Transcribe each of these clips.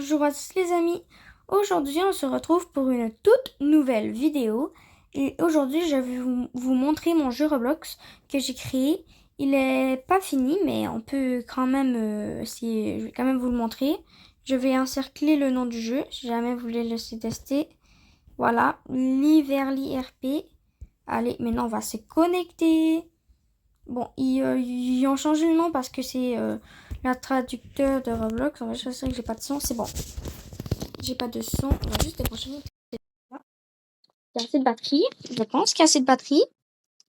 Bonjour à tous les amis. Aujourd'hui on se retrouve pour une toute nouvelle vidéo. Et aujourd'hui je vais vous montrer mon jeu Roblox que j'ai créé. Il est pas fini mais on peut quand même essayer. Je vais quand même vous le montrer. Je vais encercler le nom du jeu si jamais vous voulez le laisser tester. Voilà, Liverly RP. Allez, maintenant on va se connecter. Bon, ils ont changé le nom parce que c'est la traducteur de Roblox. On va juste assurer que j'ai pas de son. C'est bon. J'ai pas de son. On va juste débrancher mon téléphone. Il y a assez de batterie. Je pense qu'il y a assez de batterie.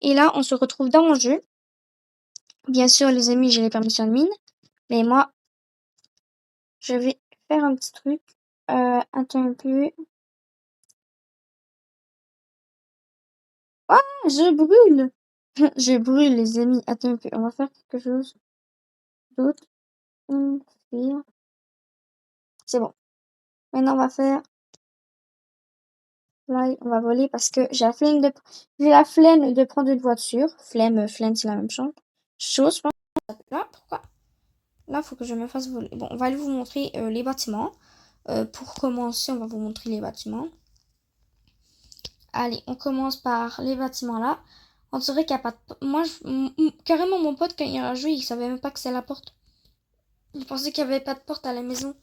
Et là, on se retrouve dans mon jeu. Bien sûr, les amis, j'ai les permissions de mine. Mais moi, je vais faire un petit truc. Attends un peu. Ah, je brûle. Je brûle, les amis. Attends un peu. On va faire quelque chose d'autre. C'est bon. Maintenant, on va faire... Là, on va voler parce que j'ai la flemme de prendre une voiture. Flemme, c'est la même chose. Je pense. Là, pourquoi? Là, faut que je me fasse voler. Bon, on va aller vous montrer les bâtiments. Pour commencer, on va vous montrer les bâtiments. Allez, on commence par les bâtiments là. On dirait qu'il n'y a pas de... Moi, carrément, mon pote, quand il a joué, il savait même pas que c'est la porte. Il pensait qu'il n'y avait pas de porte à la maison.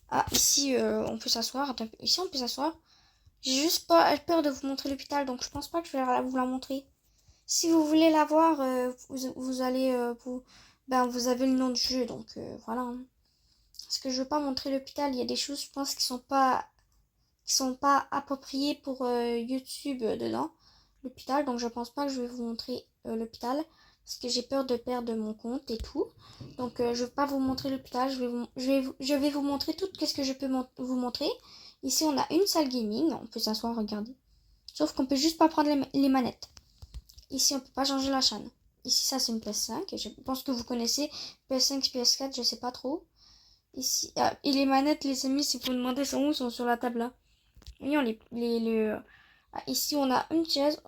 Ah, ici, on peut s'asseoir. Attends, ici, on peut s'asseoir. J'ai juste pas peur de vous montrer l'hôpital, donc je pense pas que je vais vous la montrer. Si vous voulez la voir, vous allez... vous avez le nom du jeu, donc voilà. Hein. Parce que je veux pas montrer l'hôpital, il y a des choses, je pense, qui sont pas appropriées pour YouTube dedans. L'hôpital, donc je pense pas que je vais vous montrer l'hôpital. Parce que j'ai peur de perdre mon compte et tout. Donc je vais pas vous montrer l'hôpital, je vais vous montrer tout ce que je peux vous montrer. Ici on a une salle gaming, on peut s'asseoir, regarder. Sauf qu'on peut juste pas prendre les manettes. Ici on peut pas changer la chaîne. Ici ça c'est une PS5, je pense que vous connaissez PS5, PS4, je sais pas trop. Ici, et les manettes les amis, si vous me demandez sont où, sont sur la table là. Voyons ici on a une chaise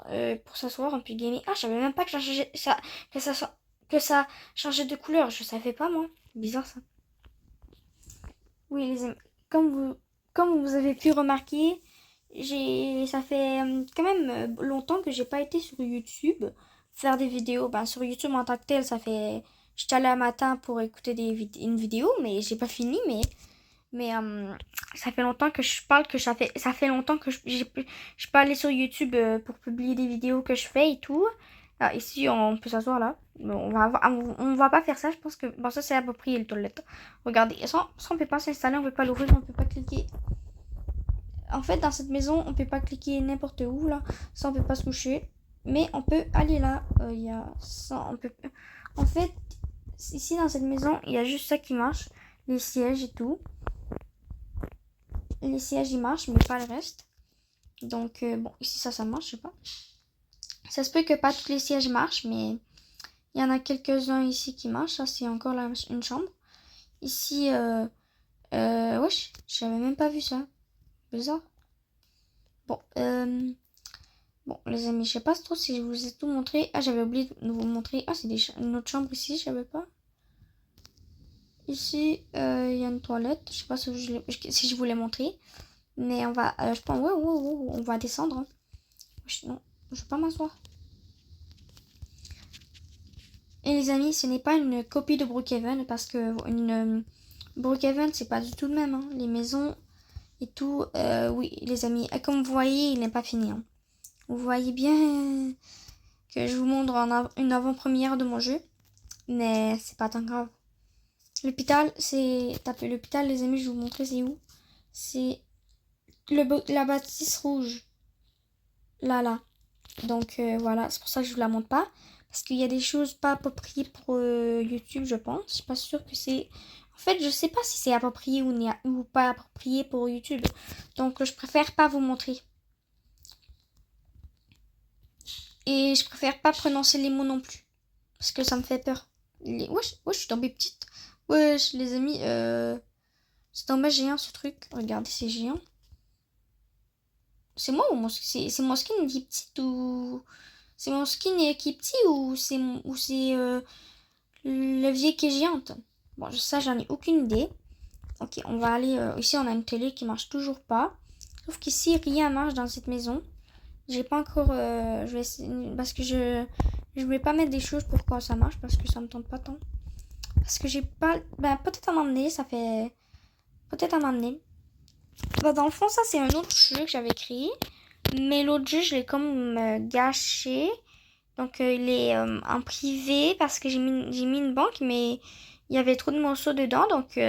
pour s'asseoir, on peut gamer. Ah, je savais même pas que que ça changeait de couleur, je savais pas moi. Bizarre ça. Oui les amis, comme vous, comme vous avez pu remarquer, ça fait quand même longtemps que j'ai pas été sur YouTube faire des vidéos. Ben, sur YouTube en tant que tel, ça fait... J'étais allée un matin pour écouter une vidéo, mais j'ai pas fini, mais ça fait longtemps que je parle que ça fait longtemps que je suis pas allée sur YouTube pour publier des vidéos que je fais et tout. Ah, ici, on peut s'asseoir là. Bon, on va pas faire ça. Je pense que bon, ça c'est approprié le toilette. Regardez, ça on peut pas s'installer, on peut pas l'ouvrir, on peut pas cliquer. En fait, dans cette maison, on peut pas cliquer n'importe où là. Ça on peut pas se coucher. Mais on peut aller là. Il y a ça, on peut. En fait, ici dans cette maison, il y a juste ça qui marche, les sièges et tout. Les sièges ils marchent mais pas le reste, donc bon ici ça marche, je sais pas, ça se peut que pas tous les sièges marchent mais il y en a quelques-uns ici qui marchent. Ça c'est encore là une chambre ici. Wesh, j'avais même pas vu ça, bizarre. Bon bon les amis, je sais pas trop si je vous ai tout montré. Ah, j'avais oublié de vous montrer. Ah, c'est une autre chambre ici, je savais pas. Ici il y a une toilette, je sais pas si je voulais montrer. Mais on va, je pense, ouais, on va descendre. Hein. Non, je vais pas m'asseoir. Et les amis, ce n'est pas une copie de Brookhaven parce que Brookhaven, c'est pas du tout le même. Hein. Les maisons et tout, oui, les amis, comme vous voyez, il n'est pas fini. Hein. Vous voyez bien que je vous montre une avant-première de mon jeu, mais c'est pas tant grave. L'hôpital, c'est tapez l'hôpital, les amis, je vais vous montrer c'est où. C'est la bâtisse rouge. Là. Donc voilà, c'est pour ça que je vous la montre pas. Parce qu'il y a des choses pas appropriées pour YouTube, je pense. Je suis pas sûre que c'est... En fait, je sais pas si c'est approprié ou pas approprié pour YouTube. Donc je préfère pas vous montrer. Et je préfère pas prononcer les mots non plus. Parce que ça me fait peur. Wesh, je suis tombée petite. Wesh, les amis, c'est tombé géant ce truc. Regardez, c'est géant. C'est moi ou c'est mon skin qui est petit ou... C'est mon skin qui est petit ou c'est le vieux qui est géante. Bon, ça, j'en ai aucune idée. Ok, on va aller... ici, on a une télé qui marche toujours pas. Sauf qu'ici, rien marche dans cette maison. J'ai pas encore... je vais essayer... Parce que je vais pas mettre des choses pour quand ça marche. Parce que ça me tente pas tant. Parce que j'ai pas... Ben, peut-être à m'emmener. Ça fait... Peut-être à m'emmener. Bah, dans le fond, ça, c'est un autre jeu que j'avais créé. Mais l'autre jeu, je l'ai comme gâché. Donc, il est en privé parce que j'ai mis une banque, mais il y avait trop de morceaux dedans. Donc,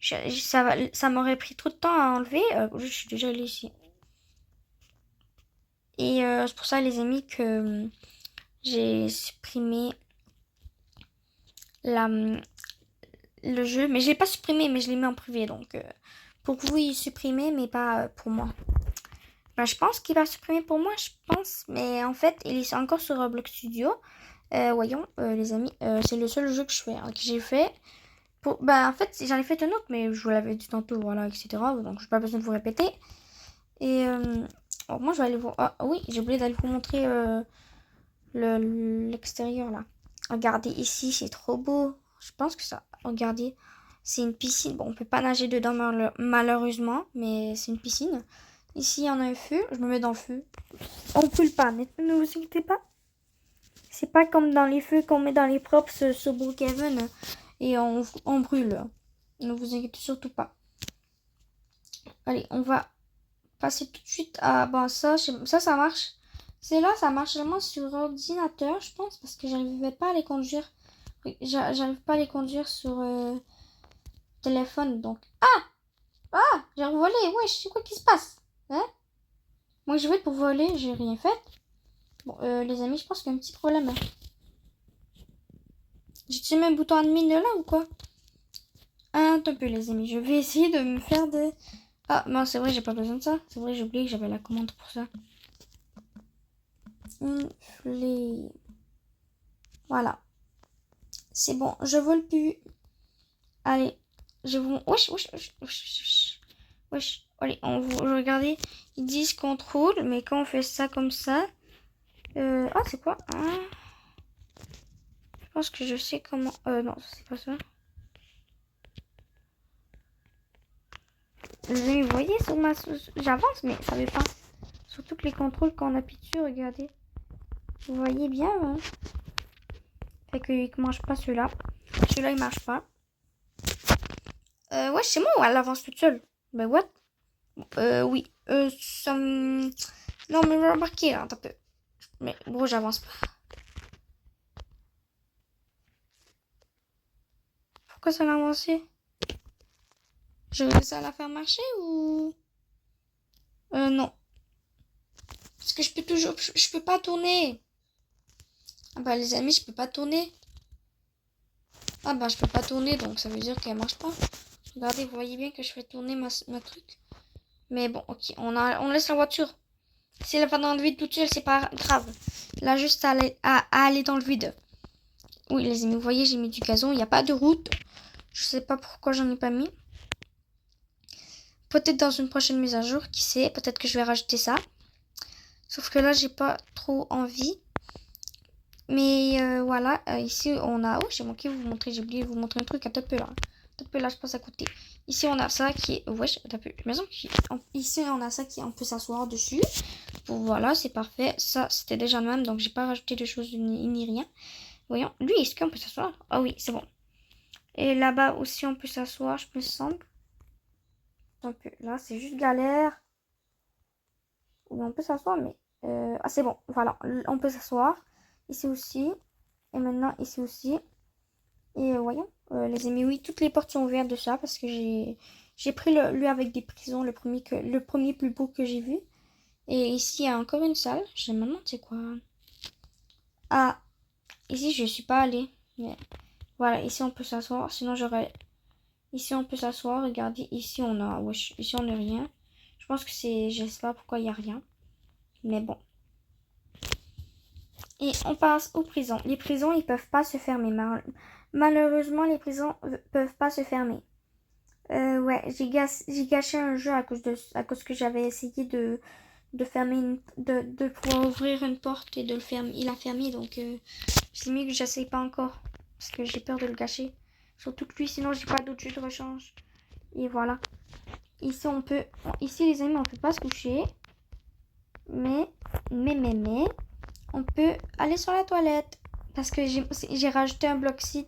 ça m'aurait pris trop de temps à enlever. Je suis déjà allée ici. Et c'est pour ça, les amis, que j'ai supprimé le jeu. Mais je l'ai pas supprimé, mais je l'ai mis en privé. Donc, pour vous, il supprimer, mais pas pour moi. Ben, je pense qu'il va supprimer pour moi, je pense. Mais en fait, il est encore sur Roblox Studio. Voyons, les amis, c'est le seul jeu que je fais, hein, que j'ai fait. Ben, en fait, j'en ai fait un autre, mais je vous l'avais dit tantôt, voilà, etc. Donc, je n'ai pas besoin de vous répéter. Et moi, je vais aller vous... Ah oui, j'ai oublié d'aller vous montrer l'extérieur, là. Regardez, ici, c'est trop beau. Je pense que ça... Regardez, c'est une piscine. Bon, on peut pas nager dedans, malheureusement, mais c'est une piscine. Ici, il y en a un feu. Je me mets dans le feu. On brûle pas, mais ne vous inquiétez pas. C'est pas comme dans les feux qu'on met dans les props sur Brookhaven et on brûle. Ne vous inquiétez surtout pas. Allez, on va passer tout de suite à... Bon, ça marche. C'est là, ça marche seulement sur ordinateur, je pense, parce que j'arrivais pas à les conduire. Oui, j'arrive pas à les conduire sur téléphone, donc... Ah, j'ai volé, wesh, c'est quoi qui se passe? Hein? Moi, je vais pour voler, j'ai rien fait. Bon, les amis, je pense qu'il y a un petit problème. Hein. J'ai mis un bouton admin là ou quoi? Un peu les amis, je vais essayer de me faire des... Ah, non, c'est vrai, j'ai pas besoin de ça. C'est vrai, j'ai oublié que j'avais la commande pour ça. Voilà. C'est bon, je vole plus. Allez, je vous... Wesh, wesh, wesh, wesh, wesh. Wesh. Allez, regardez, ils disent contrôle, mais quand on fait ça comme ça... Ah, c'est quoi? Ah. Je pense que je sais comment... non, c'est pas ça. Vous voyez, sur ma... J'avance, mais ça veut pas. Surtout que les contrôles, quand on appuie dessus, regardez. Vous voyez bien, hein? Fait qu'il ne mange pas celui-là. Celui-là, il marche pas. Ouais, c'est moi, elle avance toute seule. Ben, what? Oui. Ça me... Non, mais remarquez, là, un peu. Mais bon, j'avance pas. Pourquoi ça l'a avancé? Je vais laisser la faire marcher ou... non. Parce que je peux toujours... Je peux pas tourner. Ah bah, les amis, je peux pas tourner. Ah bah, je peux pas tourner, donc ça veut dire qu'elle marche pas. Regardez, vous voyez bien que je fais tourner ma truc. Mais bon, ok, on laisse la voiture. Si elle va dans le vide toute seule, c'est pas grave. Là, juste à aller dans le vide. Oui, les amis, vous voyez, j'ai mis du gazon. Il n'y a pas de route. Je sais pas pourquoi j'en ai pas mis. Peut-être dans une prochaine mise à jour, qui sait. Peut-être que je vais rajouter ça. Sauf que là, j'ai pas trop envie. Mais voilà, ici, on a... Oh, j'ai manqué de vous montrer. J'ai oublié de vous montrer un truc. Un peu là. Un peu là, je passe à côté. Ici, on a ça qui est... Wesh, t'as peu. Maison qui... Ici, on a ça qui... On peut s'asseoir dessus. Bon, voilà, c'est parfait. Ça, c'était déjà le même. Donc, j'ai pas rajouté de choses ni rien. Voyons. Lui, est-ce qu'on peut s'asseoir? Ah oui, c'est bon. Et là-bas aussi, on peut s'asseoir, je me semble. Donc, là, c'est juste galère. Oui, on peut s'asseoir, mais... Ah, c'est bon. Voilà, on peut s'asseoir. Ici aussi. Et maintenant, ici aussi. Et voyons. Les amis, oui, toutes les portes sont ouvertes de ça parce que j'ai pris lui avec des prisons, le premier plus beau que j'ai vu. Et ici, il y a encore une salle. Je me demande c'est quoi. Ah, ici, je suis pas allée. Mais voilà, ici, on peut s'asseoir. Sinon, j'aurais... Ici, on peut s'asseoir. Regardez, ici, on a... Wesh, ici, on n'a rien. Je pense que c'est... Je sais pas pourquoi il n'y a rien. Mais bon. Et on passe aux prisons. Les prisons, ils peuvent pas se fermer. Malheureusement, les prisons peuvent pas se fermer. Ouais, j'ai gâché un jeu à cause que j'avais essayé de fermer de pouvoir ouvrir une porte et de le fermer. Il a fermé, donc c'est mieux que j'essaye pas encore. Parce que j'ai peur de le gâcher. Surtout que lui, sinon j'ai pas d'autres jeux de rechange. Et voilà. Ici, ici les amis, on peut pas se coucher. Mais, on peut aller sur la toilette. Parce que j'ai rajouté un bloc site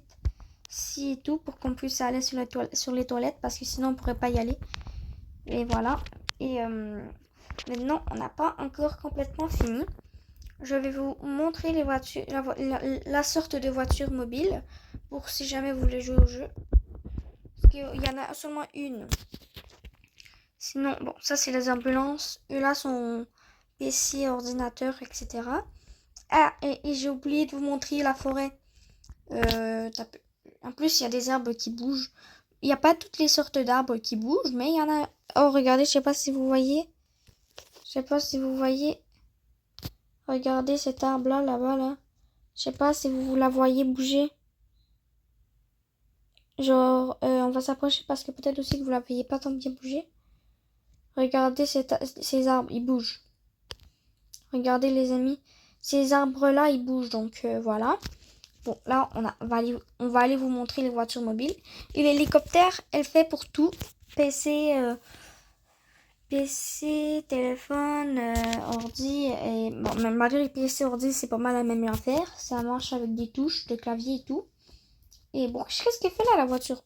ci et tout pour qu'on puisse aller sur les toilettes. Parce que sinon, on pourrait pas y aller. Et voilà. Et maintenant, on n'a pas encore complètement fini. Je vais vous montrer les voitures, la sorte de voiture mobile. Pour si jamais vous voulez jouer au jeu. Parce qu'il y en a seulement une. Sinon, bon, ça c'est les ambulances. Eux là sont PC, ordinateur, etc. Ah, et j'ai oublié de vous montrer la forêt. En plus, il y a des arbres qui bougent. Il n'y a pas toutes les sortes d'arbres qui bougent, mais il y en a. Oh, regardez, je sais pas si vous voyez. Je sais pas si vous voyez. Regardez cet arbre là, là-bas, là. Je sais pas si vous la voyez bouger. Genre, on va s'approcher parce que peut-être aussi que vous la voyez pas tant bien bouger. Regardez ces arbres, ils bougent. Regardez les amis, ces arbres-là, ils bougent, donc voilà. Bon, là, on va aller vous montrer les voitures mobiles. Et l'hélicoptère, elle fait pour tout. PC, téléphone, ordi. Et bon, même malgré les PC, ordi, c'est pas mal la même affaire. Ça marche avec des touches, de clavier et tout. Et bon, qu'est-ce qu'elle fait là, la voiture?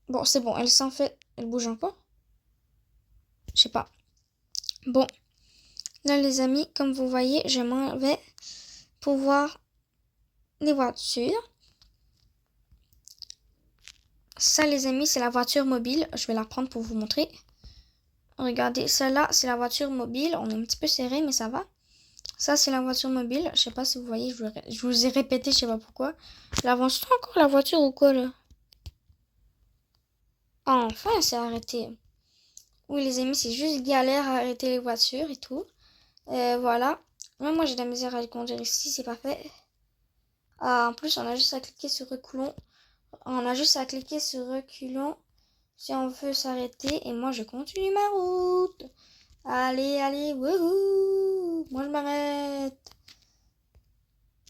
Bon, c'est bon, elle s'en fait. Elle bouge encore? Je sais pas. Bon. Là, les amis, comme vous voyez, je m'en vais pour voir les voitures. Ça, les amis, c'est la voiture mobile. Je vais la prendre pour vous montrer. Regardez, celle-là, c'est la voiture mobile. On est un petit peu serré, mais ça va. Ça, c'est la voiture mobile. Je sais pas si vous voyez, je vous ai répété, je sais pas pourquoi. L'avance encore la voiture ou quoi, là? Enfin, elle s'est arrêtée. Oui, les amis, c'est juste galère à arrêter les voitures et tout. Voilà. Même moi, j'ai de la misère à le conduire ici, c'est pas fait. Ah, en plus, on a juste à cliquer sur reculons. On a juste à cliquer sur reculons si on veut s'arrêter. Et moi, je continue ma route. Allez, allez, wouhou! Moi, je m'arrête.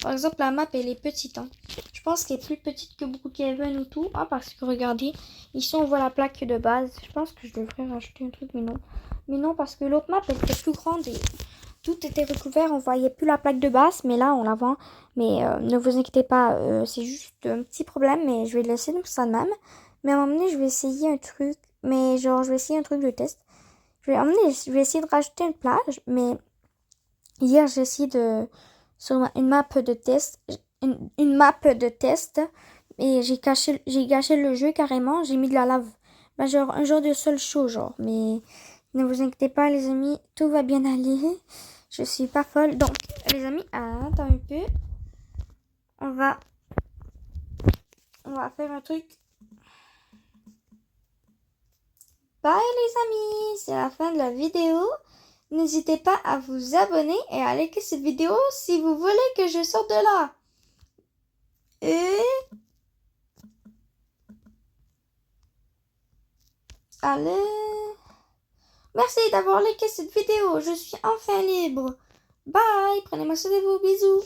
Par exemple, la map, elle est petite. Hein. Je pense qu'elle est plus petite que Brookhaven ou tout. Ah, parce que regardez, ici, on voit la plaque de base. Je pense que je devrais rajouter un truc, mais non. Mais non, parce que l'autre map, elle était plus grande et tout était recouvert. On voyait plus la plaque de base, mais là, on la voit. Mais ne vous inquiétez pas, c'est juste un petit problème, mais je vais le laisser comme ça de même. Mais à un moment donné, je vais essayer un truc. Mais genre, je vais essayer un truc de test. Je vais essayer de rajouter une plage, mais hier, j'ai essayé de sur une map de test, une map de test, et j'ai gâché le jeu carrément. J'ai mis de la lave, bah, genre un genre de sol chaud, genre. Mais ne vous inquiétez pas, les amis, tout va bien aller. Je suis pas folle. Donc, les amis, attends un peu. On va faire un truc. Bye les amis, c'est la fin de la vidéo. N'hésitez pas à vous abonner et à liker cette vidéo si vous voulez que je sorte de là. Et allez. Merci d'avoir liké cette vidéo. Je suis enfin libre. Bye. Prenez soin de vous. Bisous.